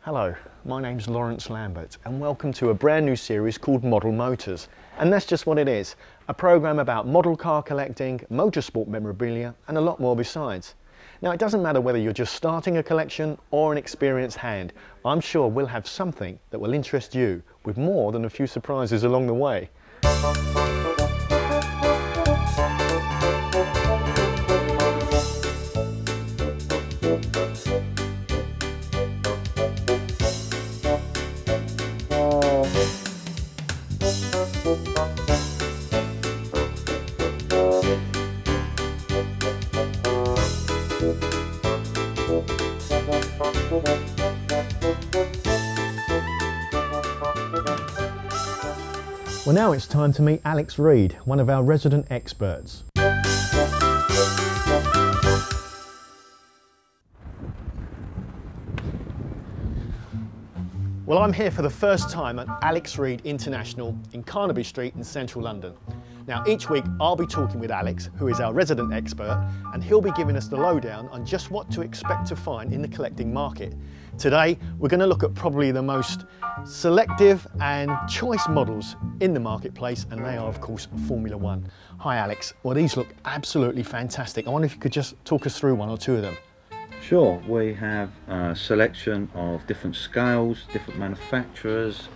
Hello, my name's Lambert and welcome to a brand new series called Model Motors. And that's just what it is, a programme about model car collecting, motorsport memorabilia and a lot more besides. Now it doesn't matter whether you're just starting a collection or an experienced hand, I'm sure we'll have something that will interest you with more than a few surprises along the way. Well, now it's time to meet Alex Reade, one of our resident experts. Well, I'm here for the first time at Alex Reade International in Carnaby Street in central London. Now, each week I'll be talking with Alex, who is our resident expert, and he'll be giving us the lowdown on just what to expect to find in the collecting market. Today, we're going to look at probably the most selective and choice models in the marketplace, and they are, of course, Formula One. Hi, Alex. Well, these look absolutely fantastic. I wonder if you could just talk us through one or two of them. Sure, we have a selection of different scales, different manufacturers,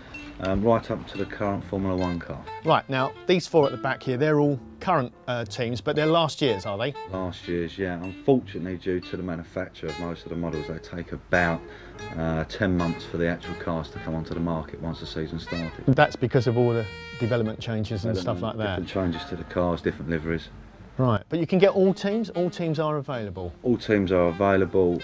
right up to the current Formula One car. Right, now these four at the back here, they're all current teams, but they're last year's, are they? Last year's, yeah. Unfortunately, due to the manufacture of most of the models, they take about 10 months for the actual cars to come onto the market once the season started. That's because of all the development changes and stuff like that? Different changes to the cars, different liveries. Right, but you can get all teams are available? All teams are available.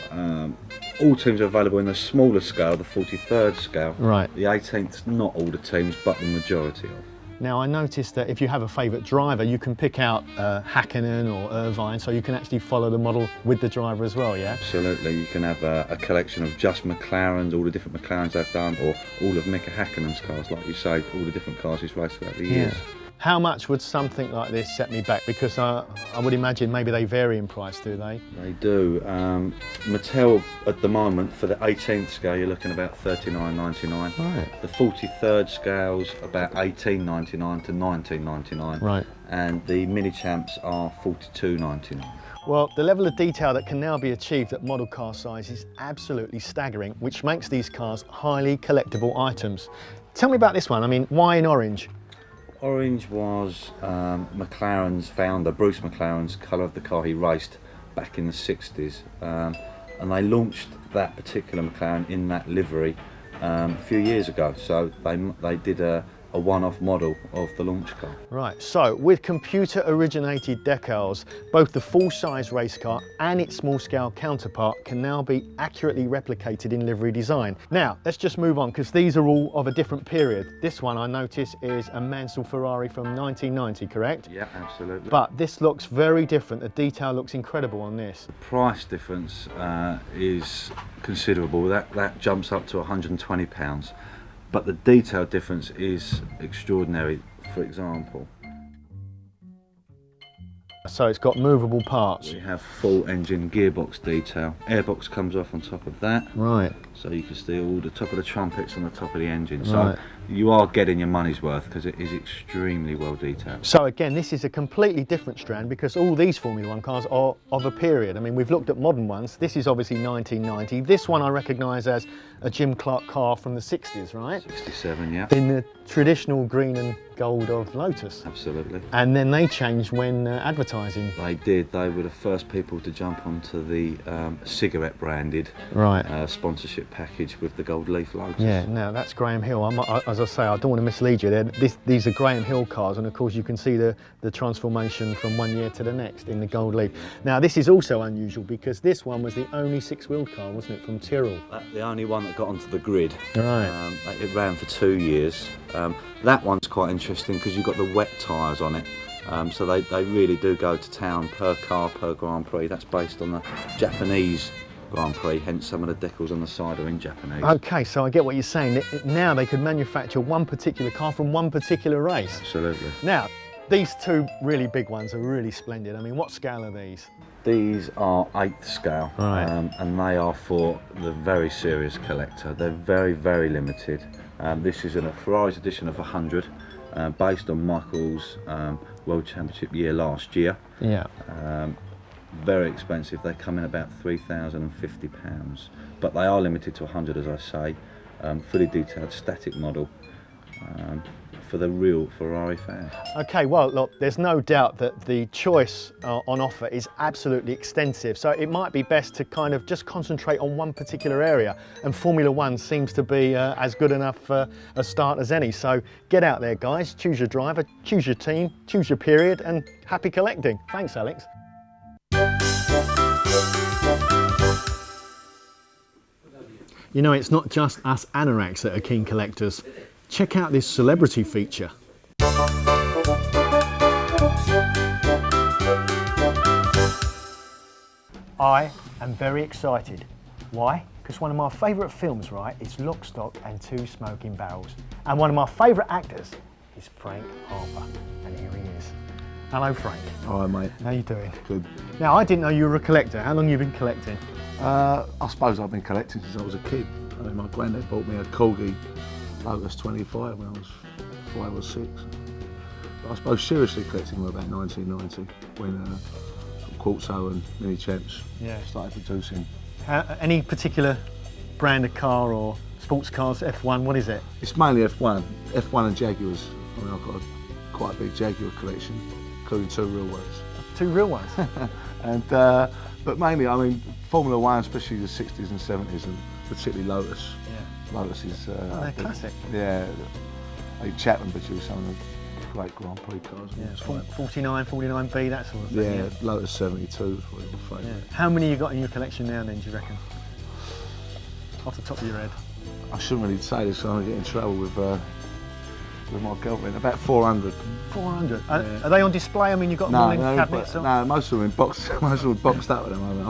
All teams are available in the smaller scale, the 43rd scale. Right. The 18th, not all the teams, but the majority of. Now I noticed that if you have a favourite driver, you can pick out Hakkinen or Irvine, so you can actually follow the model with the driver as well, yeah? Absolutely, you can have a collection of just McLarens, all the different McLarens they've done, or all of Mika Hakkinen's cars, like you say, all the different cars he's raced throughout the years. Yeah. How much would something like this set me back? Because I would imagine maybe they vary in price, do they? They do. Mattel at the moment for the 18th scale you're looking about $39.99. Right. The 43rd scale's about $18.99 to $19.99. Right. And the mini champs are $42.99. Well, the level of detail that can now be achieved at model car size is absolutely staggering, which makes these cars highly collectible items. Tell me about this one. I mean, why in orange? Orange was McLaren's founder, Bruce McLaren's colour of the car he raced back in the 60s. And they launched that particular McLaren in that livery a few years ago. So they did a one-off model of the launch car. Right, so with computer originated decals, both the full-size race car and its small-scale counterpart can now be accurately replicated in livery design. Now, let's just move on, because these are all of a different period. This one I notice is a Mansell Ferrari from 1990, correct? Yeah, absolutely. But this looks very different. The detail looks incredible on this. The price difference is considerable. That jumps up to £120. But the detail difference is extraordinary. For example, so it's got movable parts. We have full engine gearbox detail. Airbox comes off on top of that. Right. So you can see all the top of the trumpets and the top of the engine. Right. So you are getting your money's worth because it is extremely well detailed. So again, this is a completely different strand because all these Formula One cars are of a period. I mean, we've looked at modern ones. This is obviously 1990. This one I recognise as a Jim Clark car from the 60s, right? 67, yeah. In the traditional green and gold of Lotus. Absolutely. And then they changed when advertising. They did. They were the first people to jump onto the cigarette branded right. Sponsorship package with the gold leaf Lotus. Yeah, no, that's Graham Hill. I was as I say, I don't want to mislead you. These are Graham Hill cars, and of course you can see the transformation from one year to the next in the gold leaf. Now this is also unusual because this one was the only six-wheeled car, wasn't it, from Tyrrell? The only one that got onto the grid. Right. It ran for 2 years. That one's quite interesting because you've got the wet tyres on it. So they really do go to town per car, per Grand Prix. That's based on the Japanese Grand Prix, hence some of the decals on the side are in Japanese. Okay, so I get what you're saying. Now they could manufacture one particular car from one particular race. Absolutely. Now, these two really big ones are really splendid. I mean, what scale are these? These are 8th scale, right. And they are for the very serious collector. They're very, very limited. This is a Ferrari's edition of 100, based on Michael's World Championship year last year. Yeah. Very expensive. They come in about £3,050, but they are limited to 100, as I say. Fully detailed static model for the real Ferrari fan. Okay, well look, there's no doubt that the choice on offer is absolutely extensive, so it might be best to kind of just concentrate on one particular area, and Formula One seems to be as good enough a start as any. So get out there guys, choose your driver, choose your team, choose your period, and happy collecting. Thanks Alex. You know, it's not just us anoraks that are keen collectors. Check out this celebrity feature. I am very excited. Why? Because one of my favourite films, right, is Lock, Stock and Two Smoking Barrels. And one of my favourite actors is Frank Harper. And here he is. Hello Frank. Hi mate. How you doing? Good. Now I didn't know you were a collector. How long have you been collecting? I suppose I've been collecting since I was a kid. I mean, my granddad bought me a Corgi Factory 25 when I was 5 or 6. But I suppose seriously collecting was about 1990 when Quartzo and Mini Champs started producing. Any particular brand of car or sports cars, F1, what is it? It's mainly F1 and Jaguars. I mean, I've got quite a big Jaguar collection, including 2 real ones. 2 real ones? And, but mainly, I mean, Formula One, especially the 60s and 70s, and particularly Lotus. Yeah. Lotus is... they're classic. Yeah. Chapman produced some of the great Grand Prix cars. Yeah, 49, 49B, that sort of thing. Yeah, Lotus 72 is probably my favourite. Yeah. How many you got in your collection now then, do you reckon? Off the top of your head. I shouldn't really say this, so I'm going to get in trouble with my girlfriend. About 400. 400? Yeah. Are they on display? I mean, you've got them all in cabinets? No, most of them boxed up at the moment.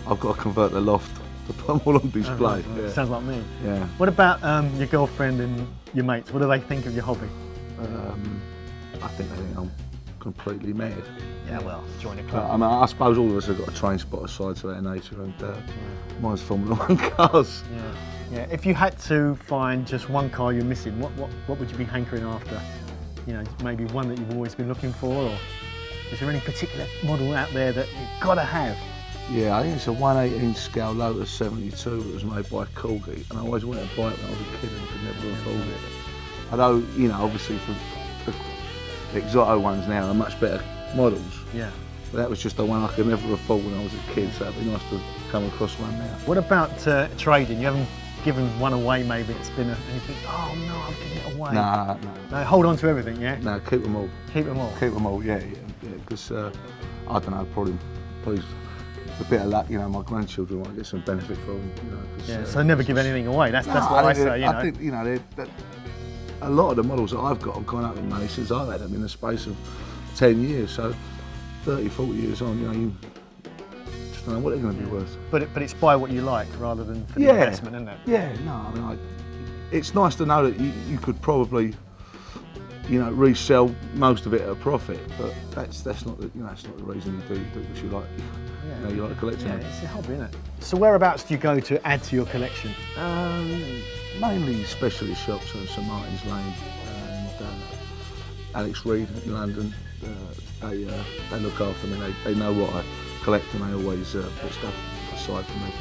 I've got to convert the loft to put them all on display. Oh, right. Sounds like me. Yeah. What about your girlfriend and your mates? What do they think of your hobby? I think they think I'm completely mad. Yeah, well, join a club. I mean, I suppose all of us have got a train spot aside to that nature, and mine's Formula One cars. Yeah. Yeah. If you had to find just one car you're missing, what would you be hankering after? You know, maybe one that you've always been looking for, or is there any particular model out there that you've got to have? Yeah, I think it's a 1/18 scale Lotus 72 that was made by Corgi, and I always wanted to buy it when I was a kid and could never afford it. Although, you know, obviously the Exoto ones now are much better models. Yeah. But that was just the one I could never afford when I was a kid, so it'd be nice to come across one now. What about trading? You haven't given one away, maybe? It's been anything, oh no, I'm giving it away. No, hold on to everything, yeah? No, keep them all. Keep them all? Keep them all, yeah, because, I don't know, probably a bit of luck, you know, my grandchildren might get some benefit from them, you know. Yeah, so never give anything away, that's what I say, you know. I think, you know, a lot of the models that I've got have gone up in money since I've had them in the space of 10 years, so 30, 40 years on, you know, you just don't know what they're going to be worth. But it's buy what you like rather than for the investment, isn't it? Yeah, no, I mean, it's nice to know that you could probably, you know, resell most of it at a profit, but that's not the, you know, that's not the reason you do it because you like, you know, you like collecting them. Yeah, it's a hobby, isn't it? So whereabouts do you go to add to your collection? Mainly specialist shops on St Martin's Lane and Alex Reade in London. They look after me. They know what I collect and they always put stuff aside for me.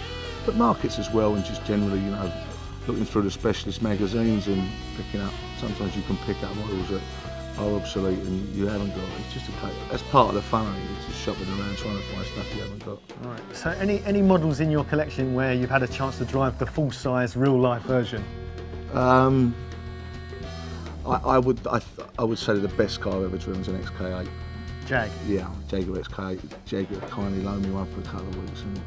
But markets as well, and just generally, you know, looking through the specialist magazines and picking up. Sometimes you can pick up models that are obsolete and you haven't got. It's just that's part of the fun. It's just shopping around trying to find stuff you haven't got. Right. So any models in your collection where you've had a chance to drive the full-size, real-life version? I would say the best car I've ever driven is an XK8. Jag. Yeah, Jaguar XK8. Jaguar kindly loaned me one for a couple of weeks, and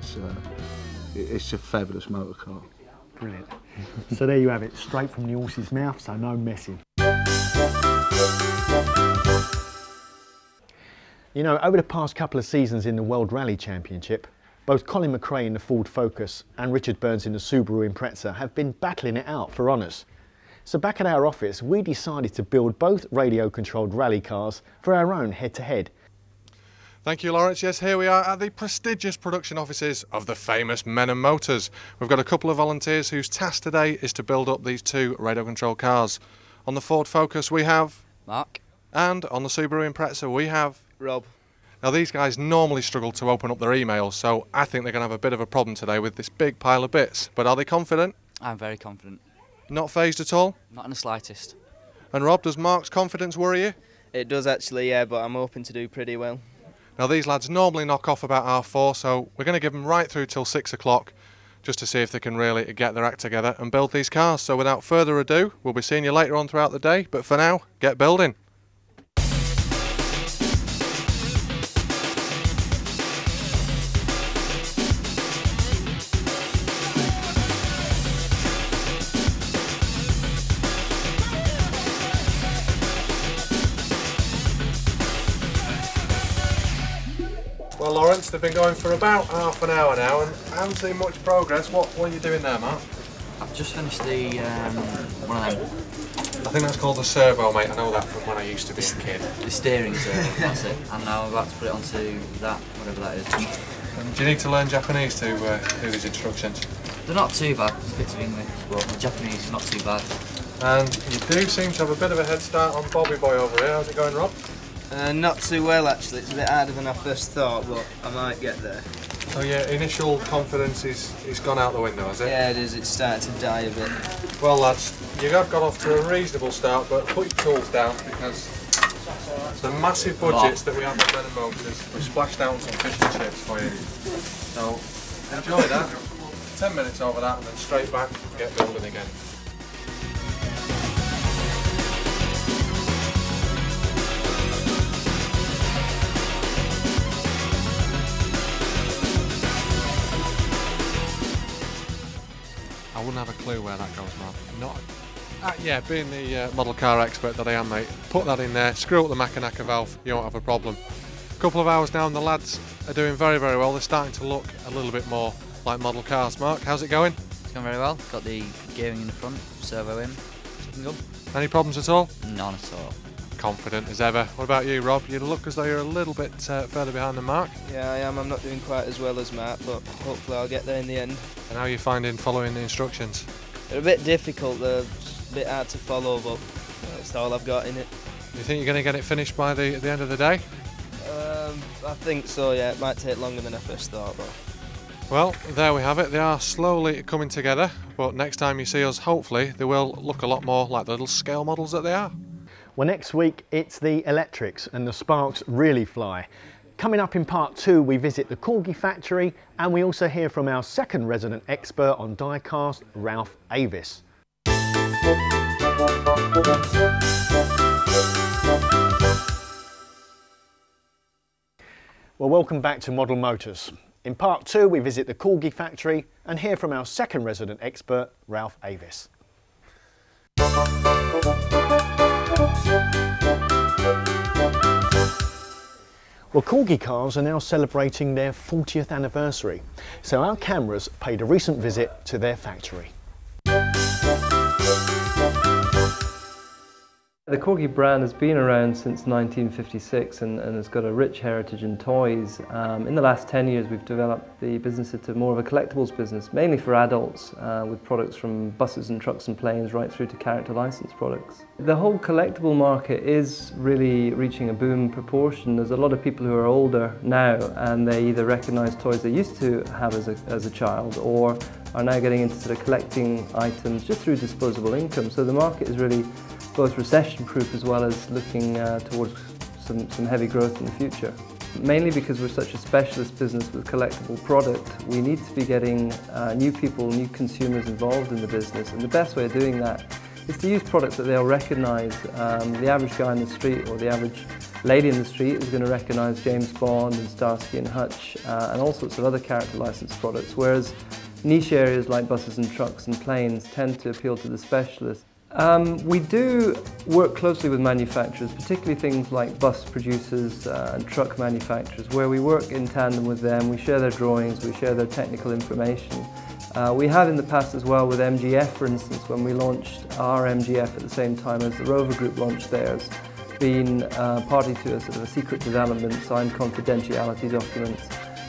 it's a fabulous motor car. Brilliant. So there you have it, straight from the horse's mouth, so no messing. You know, over the past couple of seasons in the World Rally Championship, both Colin McRae in the Ford Focus and Richard Burns in the Subaru Imprezza have been battling it out for honours. So back at our office, we decided to build both radio-controlled rally cars for our own head-to-head. Thank you, Lawrence. Yes, here we are at the prestigious production offices of the famous Men & Motors. We've got a couple of volunteers whose task today is to build up these two radio-controlled cars. On the Ford Focus we have... Mark. And on the Subaru Imprezza we have... Rob. Now these guys normally struggle to open up their emails, so I think they're going to have a bit of a problem today with this big pile of bits. But are they confident? I'm very confident. Not phased at all? Not in the slightest. And Rob, does Mark's confidence worry you? It does actually, yeah, but I'm hoping to do pretty well. Now these lads normally knock off about 4:30, so we're going to give them right through till 6 o'clock just to see if they can really get their act together and build these cars. So without further ado, we'll be seeing you later on throughout the day, but for now, get building. Well, Lawrence, they've been going for about half an hour now and I haven't seen much progress. What are you doing there, Mark? I've just finished the one of them. I think that's called the servo, mate. I know that from when I used to be a kid. The steering servo, that's it. And now I'm about to put it onto that, whatever that is. Do you need to learn Japanese to do these instructions? They're not too bad. It's a bit of English, but the Japanese is not too bad. And you do seem to have a bit of a head start on Bobby Boy over here. How's it going, Rob? Not too well actually, it's a bit harder than I first thought, but I might get there. So your initial confidence is gone out the window, has it? Yeah, it is, it's starting to die a bit. Well lads, you have got off to a reasonable start, but put your tools down because the massive budgets that we have at Men & Motors, we've splashed down some fish and chips for you. So enjoy that, 10 minutes over that and then straight back and get building again. I wouldn't have a clue where that goes, man. Yeah, being the model car expert that I am, mate, put that in there, screw up the Macanaca valve, you won't have a problem. A couple of hours now and the lads are doing very, very well. They're starting to look a little bit more like model cars. Mark, how's it going? It's going very well. Got the gearing in the front, servo in. It's looking good. Any problems at all? None at all. Confident as ever. What about you, Rob? You look as though you're a little bit further behind than Mark. Yeah, I am. I'm not doing quite as well as Mark, but hopefully I'll get there in the end. And how are you finding following the instructions? They're a bit difficult, they're a bit hard to follow, but that's all I've got in it. Do you think you're going to get it finished by the end of the day? I think so, yeah. It might take longer than I first thought, but... Well, there we have it. They are slowly coming together, but next time you see us, hopefully, they will look a lot more like the little scale models that they are. Well, next week it's the electrics and the sparks really fly. Coming up in part 2, we visit the Corgi Factory and we also hear from our second resident expert on Diecast, Ralph Avis. Well, welcome back to Model Motors. In part 2, we visit the Corgi Factory and hear from our second resident expert, Ralph Avis. Well, Corgi cars are now celebrating their 40th anniversary, so our cameras paid a recent visit to their factory. The Corgi brand has been around since 1956 and has got a rich heritage in toys. In the last 10 years we've developed the business into more of a collectibles business, mainly for adults, with products from buses and trucks and planes right through to character licensed products. The whole collectible market is really reaching a boom proportion. There's a lot of people who are older now and they either recognise toys they used to have as a child or are now getting into sort of collecting items just through disposable income. So the market is really both recession-proof as well as looking towards some heavy growth in the future. Mainly because we're such a specialist business with collectible product, we need to be getting new people, new consumers involved in the business, and the best way of doing that It's to use products that they'll recognise. The average guy in the street or the average lady in the street is going to recognise James Bond and Starsky and Hutch and all sorts of other character licensed products, whereas niche areas like buses and trucks and planes tend to appeal to the specialists. We do work closely with manufacturers, particularly things like bus producers and truck manufacturers, where we work in tandem with them. We share their drawings, we share their technical information. We have in the past as well with MGF, for instance, when we launched our MGF at the same time as the Rover Group launched theirs, been party to a sort of a secret development, signed confidentiality documents.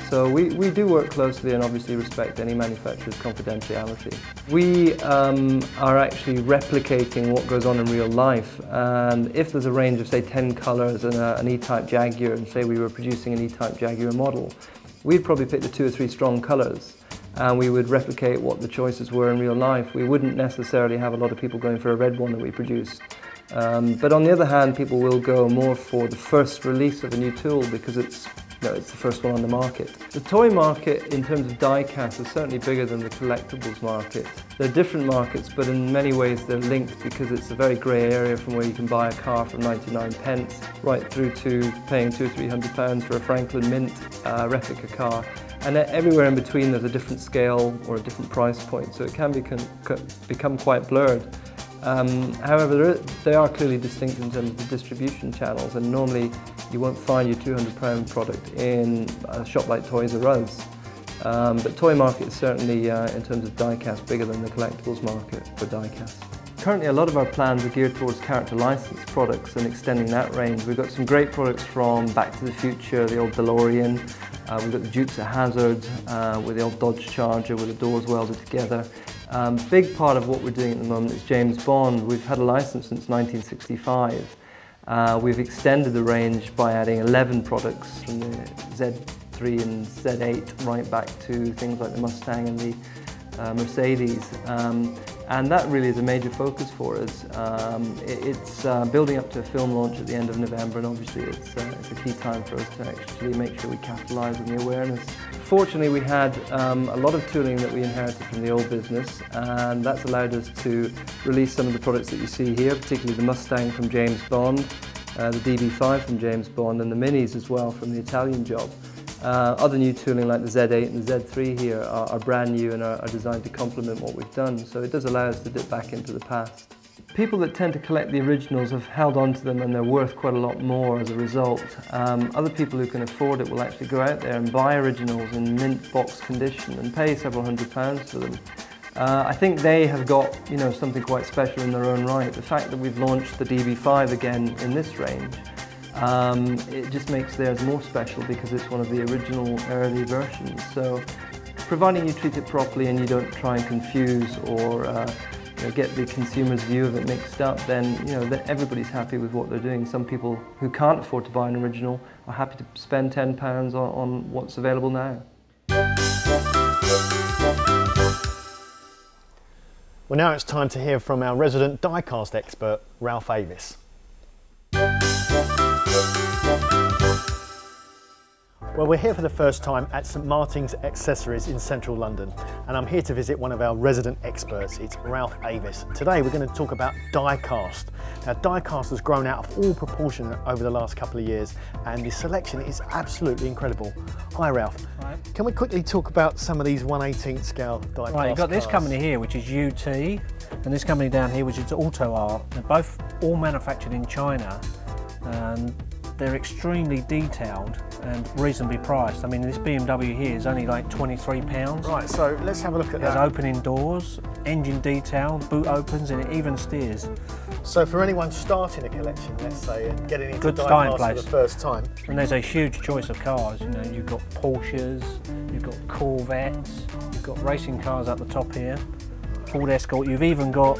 So we do work closely and obviously respect any manufacturer's confidentiality. We are actually replicating what goes on in real life, and if there's a range of say 10 colours and an E-Type Jaguar, and say we were producing an E-Type Jaguar model, we'd probably pick the 2 or 3 strong colours and we would replicate what the choices were in real life. We wouldn't necessarily have a lot of people going for a red one that we produced. But on the other hand, people will go more for the first release of a new tool because it's the first one on the market. The toy market in terms of die-cast is certainly bigger than the collectibles market. They're different markets, but in many ways they're linked because it's a very grey area from where you can buy a car from 99p right through to paying £200 or £300 for a Franklin Mint replica car. And everywhere in between there's a different scale or a different price point, so it can become quite blurred. However, they are clearly distinct in terms of the distribution channels, and normally you won't find your £200 product in a shop like Toys R Us. But toy market is certainly, in terms of die-cast, bigger than the collectibles market for die-cast. Currently a lot of our plans are geared towards character licensed products and extending that range. We've got some great products from Back to the Future, the old DeLorean. We've got the Dukes of Hazzard with the old Dodge Charger with the doors welded together. Big part of what we're doing at the moment is James Bond. We've had a license since 1965. We've extended the range by adding 11 products from the Z3 and Z8 right back to things like the Mustang and the Mercedes. And that really is a major focus for us. It's building up to a film launch at the end of November, and obviously it's a key time for us to actually make sure we capitalise on the awareness. Fortunately, we had a lot of tooling that we inherited from the old business, and that's allowed us to release some of the products that you see here, particularly the Mustang from James Bond, the DB5 from James Bond, and the Minis as well from the Italian job. Other new tooling like the Z8 and the Z3 here are brand new and are designed to complement what we've done, so it does allow us to dip back into the past. People that tend to collect the originals have held on to them and they're worth quite a lot more as a result. Other people who can afford it will actually go out there and buy originals in mint box condition and pay several £100s for them. I think they have got something quite special in their own right. The fact that we've launched the DB5 again in this range, it just makes theirs more special because it's one of the original early versions. So providing you treat it properly and you don't try and confuse or get the consumer's view of it mixed up, then everybody's happy with what they're doing. Some people who can't afford to buy an original are happy to spend £10 on what's available now. Well, now it's time to hear from our resident die-cast expert, Ralph Avis. Well, we're here for the first time at St Martin's Accessories in central London, and I'm here to visit one of our resident experts. It's Ralph Avis. Today we're going to talk about die-cast. Now, die-cast has grown out of all proportion over the last couple of years, and the selection is absolutely incredible. Hi Ralph. Right. Can we quickly talk about some of these 1/18 scale die-cast Right, you've got this cars? company here which is UT, and this company down here which is Auto Art. They're both all manufactured in China, and they're extremely detailed and reasonably priced. I mean, this BMW here is only like £23. Right, so let's have a look at It has that. opening doors, engine detail, boot opens, and it even steers. So for anyone starting a collection, let's say, and getting into Good starting die-cast for place. the first time, And there's a huge choice of cars. You've got Porsches, you've got Corvettes, you've got racing cars up the top here, Ford Escort, you've even got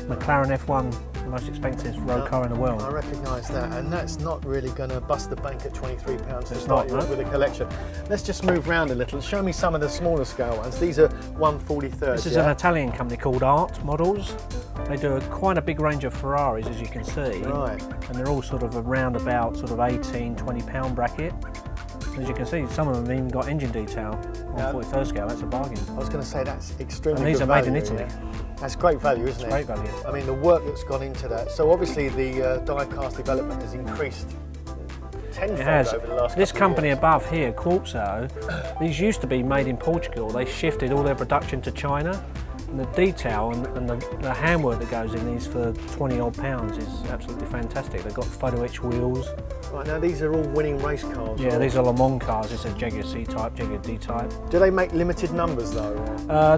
McLaren F1, the most expensive road car in the world. I recognise that, and that's not really going to bust the bank at £23 to It's start not, you off no. with a collection. Let's just move around a little. Show me some of the smaller scale ones. These are 1/43. This is an Italian company called Art Models. They do quite a big range of Ferraris, as you can see. Right. And they're all sort of around about sort of £18, £20 bracket. As you can see, some of them even got engine detail. 1/43 scale, that's a bargain. I was going to say that's extremely And these good are made in value, Italy. yeah. That's great value, isn't it? Great value. I mean, the work that's gone into that. So obviously the die-cast development has increased tenfold It has. over the last This couple of company years. above here, Quartzo, these used to be made in Portugal. They shifted all their production to China. And the detail and the handwork that goes in these for 20 odd pounds is absolutely fantastic. They've got photo etch wheels. Right, now these are all winning race cars. Yeah, right? these are Le Mans cars. It's a Jaguar C-Type, Jaguar D-Type. Do they make limited numbers though?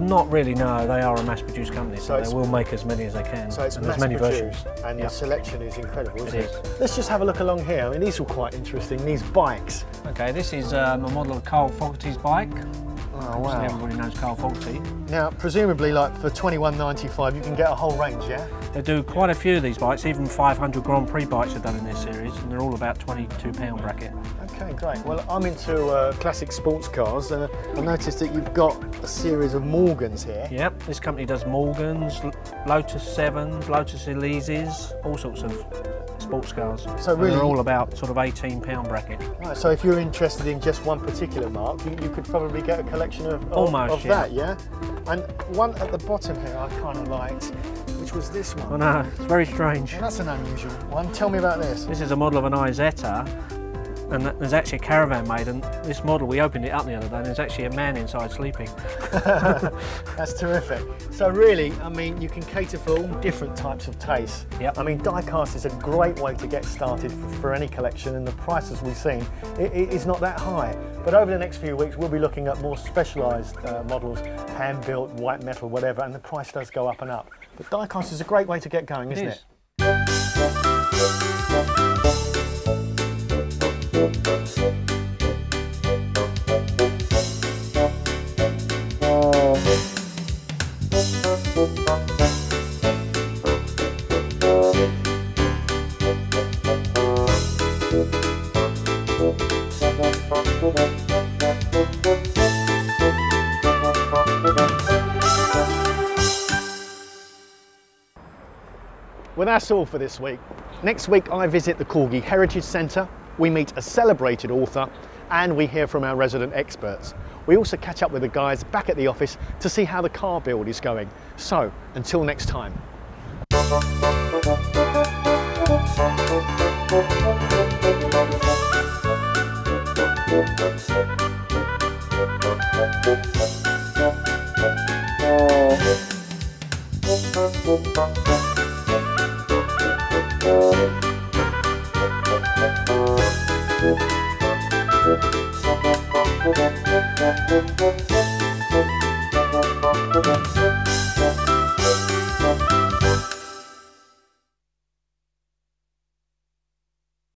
Not really, no. They are a mass-produced company, so they will make as many as they can. So it's and there's many versions. mass-produced, and Yep. the selection is incredible, isn't It it? is. Let's just have a look along here. I mean, these are quite interesting, these bikes. Okay, this is a model of Carl Fogarty's bike. Oh, Obviously wow. everybody knows Carl Fogarty. Now, presumably, like for £21.95, you can get a whole range, yeah? They do quite a few of these bikes, even 500 Grand Prix bikes are done in this series, and they're all about £22 bracket. Okay, great. Well, I'm into classic sports cars. I noticed that you've got a series of Morgans here. Yep, this company does Morgans, Lotus 7s, Lotus Elises, all sorts of sports cars. So And really- they're all about sort of £18 bracket. Right, so if you're interested in just one particular mark, you could probably get a collection of Almost, yeah. that, yeah? And one at the bottom here I kind of liked, which was this I one. know, it's very strange. Well, that's an unusual one. Tell me about this. This is a model of an Isetta, and there's actually a caravan made, and this model, we opened it up the other day, and there's actually a man inside sleeping. That's terrific. So really, I mean, you can cater for all different types of tastes. Yep. I mean, die-cast is a great way to get started for any collection, and the prices we've seen, it is not that high. But over the next few weeks, we'll be looking at more specialised models, hand-built, white metal, whatever, and the price does go up and up. But die-cast is a great way to get going, isn't it? Well, that's all for this week. Next week, I visit the Corgi Heritage Centre, we meet a celebrated author, and we hear from our resident experts. We also catch up with the guys back at the office to see how the car build is going. So, until next time. Thank you.